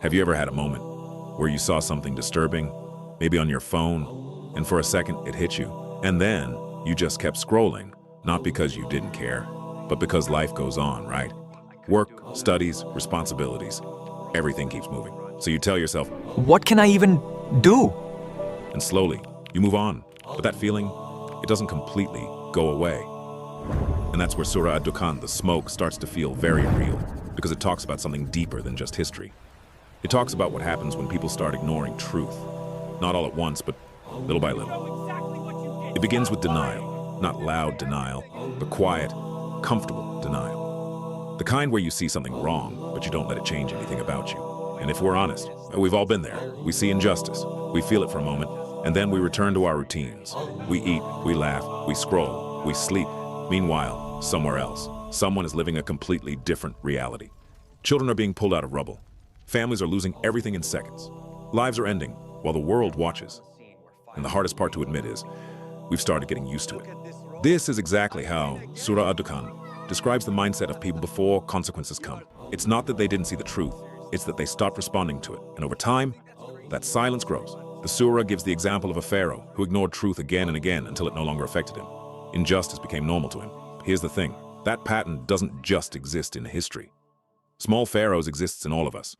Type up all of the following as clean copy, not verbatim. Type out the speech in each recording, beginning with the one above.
Have you ever had a moment where you saw something disturbing, maybe on your phone, and for a second it hit you, and then you just kept scrolling, not because you didn't care, but because life goes on, right? Work, studies, responsibilities, everything keeps moving. So you tell yourself, What can I even do? and slowly you move on. But that feeling, it doesn't completely go away. And that's where Surah Ad-Dukhan, the smoke, starts to feel very real, because it talks about something deeper than just history. It talks about what happens when people start ignoring truth. Not all at once, but little by little. It begins with denial, not loud denial, but quiet, comfortable denial. The kind where you see something wrong, but you don't let it change anything about you. And if we're honest, we've all been there. We see injustice, we feel it for a moment, and then we return to our routines. We eat, we laugh, we scroll, we sleep. Meanwhile, somewhere else, someone is living a completely different reality. Children are being pulled out of rubble. Families are losing everything in seconds. Lives are ending while the world watches. And the hardest part to admit is, we've started getting used to it. This is exactly how Surah Ad-Dukhan describes the mindset of people before consequences come. It's not that they didn't see the truth, it's that they stopped responding to it. And over time, that silence grows. The surah gives the example of a Pharaoh who ignored truth again and again until it no longer affected him. Injustice became normal to him. Here's the thing, that pattern doesn't just exist in history. Small pharaohs exists in all of us.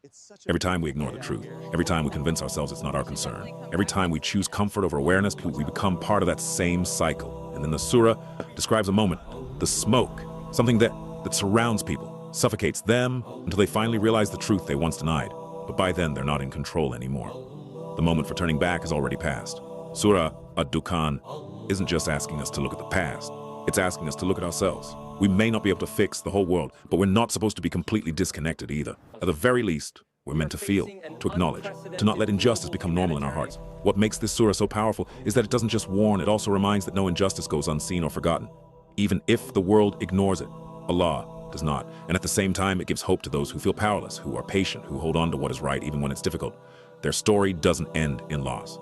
Every time we ignore the truth, every time we convince ourselves it's not our concern, every time we choose comfort over awareness, we become part of that same cycle. And then the surah describes a moment, the smoke, something that surrounds people, suffocates them until they finally realize the truth they once denied. But by then, they're not in control anymore. The moment for turning back has already passed. Surah Ad-Dukhan isn't just asking us to look at the past, it's asking us to look at ourselves. We may not be able to fix the whole world, but we're not supposed to be completely disconnected either. At the very least, we're meant to feel, to acknowledge, to not let injustice become normal in our hearts. What makes this surah so powerful is that it doesn't just warn, it also reminds that no injustice goes unseen or forgotten. Even if the world ignores it, Allah does not. And at the same time, it gives hope to those who feel powerless, who are patient, who hold on to what is right even when it's difficult. Their story doesn't end in loss.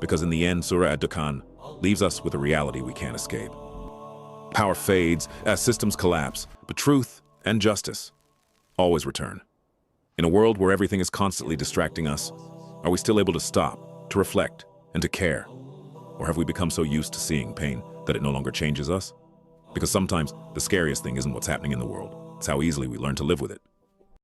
Because in the end, Surah Ad-Dukhan leaves us with a reality we can't escape. Power fades as systems collapse, but truth and justice always return. In a world where everything is constantly distracting us, are we still able to stop, to reflect, and to care? Or have we become so used to seeing pain that it no longer changes us? Because sometimes the scariest thing isn't what's happening in the world, it's how easily we learn to live with it.